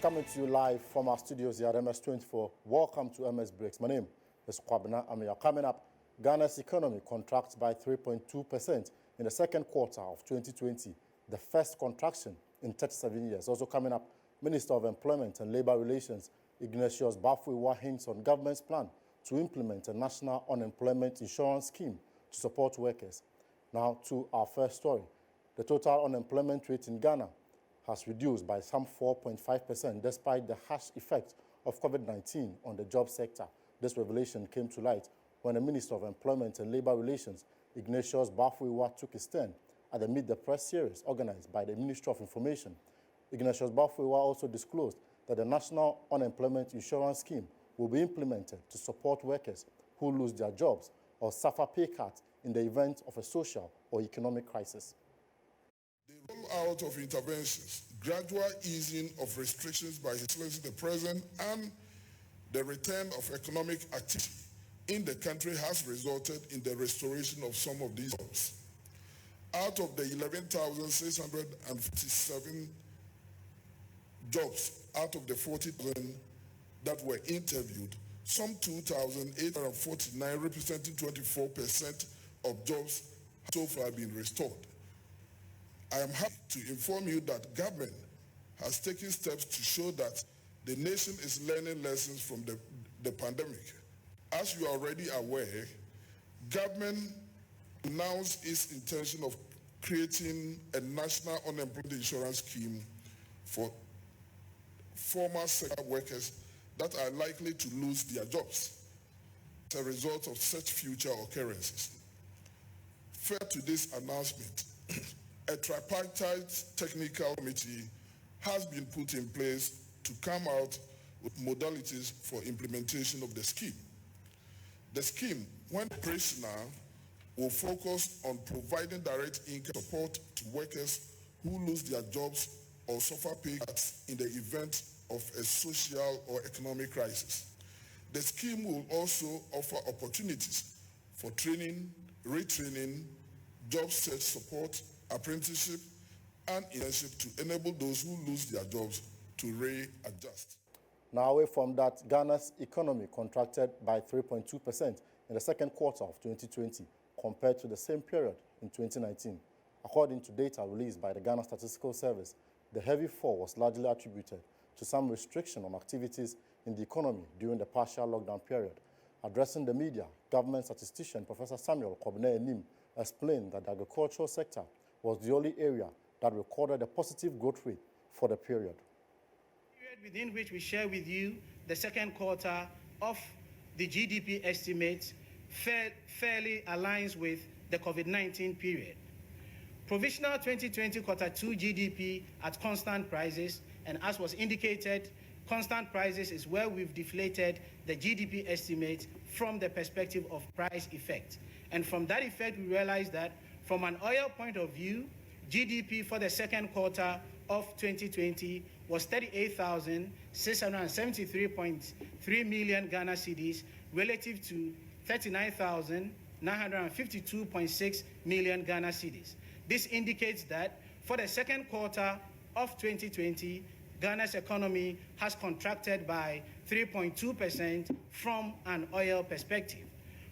Coming to you live from our studios here at MS24. Welcome to MS Breaks. My name is Kwabena Amia. Coming up, Ghana's economy contracts by 3.2% in the second quarter of 2020, the first contraction in 37 years. Also coming up, Minister of Employment and Labour Relations Ignatius Bafui hints on government's plan to implement a national unemployment insurance scheme to support workers. Now to our first story. The total unemployment rate in Ghana has reduced by some 4.5% despite the harsh effect of COVID-19 on the job sector. This revelation came to light when the Minister of Employment and Labour Relations, Ignatius Bafui, took his turn at the Meet the Press series organized by the Ministry of Information. Ignatius Bafui also disclosed that the National Unemployment Insurance Scheme will be implemented to support workers who lose their jobs or suffer pay cuts in the event of a social or economic crisis. The rollout of interventions, gradual easing of restrictions by His Excellency the President, and the return of economic activity in the country has resulted in the restoration of some of these jobs. Out of the 11,657 jobs, out of the 40,000 that were interviewed, some 2,849, representing 24% of jobs, so far been restored. I am happy to inform you that government has taken steps to show that the nation is learning lessons from the pandemic. As you are already aware, government announced its intention of creating a national unemployment insurance scheme for former sector workers that are likely to lose their jobs as a result of such future occurrences. Fair to this announcement, a tripartite technical committee has been put in place to come out with modalities for implementation of the scheme. The scheme, when operational, will focus on providing direct income support to workers who lose their jobs or suffer pay cuts in the event of a social or economic crisis. The scheme will also offer opportunities for training, retraining, job search support, apprenticeship, and internship to enable those who lose their jobs to readjust. Now, away from that, Ghana's economy contracted by 3.2% in the second quarter of 2020 compared to the same period in 2019. According to data released by the Ghana Statistical Service, the heavy fall was largely attributed to some restriction on activities in the economy during the partial lockdown period. Addressing the media, government statistician Professor Samuel Kobene-Enim explained that the agricultural sector was the only area that recorded a positive growth rate for the period. Within which we share with you the second quarter of the GDP estimates fairly aligns with the COVID-19 period. Provisional 2020 quarter 2 GDP at constant prices, and as was indicated, constant prices is where we've deflated the GDP estimate from the perspective of price effect. And from that effect, we realized that from an oil point of view, GDP for the second quarter of 2020 was 38,673.3 million Ghana cedis relative to 39,952.6 million Ghana cedis. This indicates that for the second quarter of 2020, Ghana's economy has contracted by 3.2% from an oil perspective.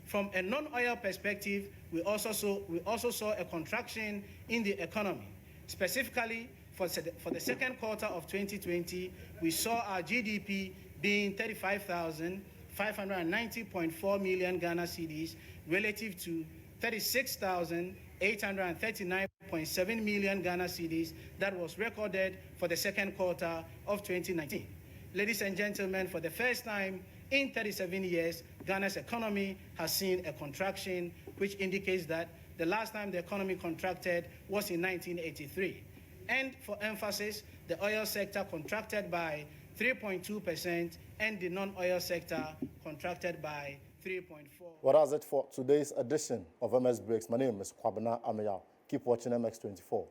From a non-oil perspective, we also saw a contraction in the economy. Specifically, for the second quarter of 2020, we saw our GDP being 35,590.4 million Ghana cedis relative to 36,839.7 million Ghana cedis that was recorded for the second quarter of 2019. Ladies and gentlemen, for the first time in 37 years, Ghana's economy has seen a contraction, which indicates that the last time the economy contracted was in 1983. And for emphasis, the oil sector contracted by 3.2% and the non-oil sector contracted by 3.4%. Well, that's it for today's edition of MS Breaks. My name is Kwabena Amia. Keep watching MX24.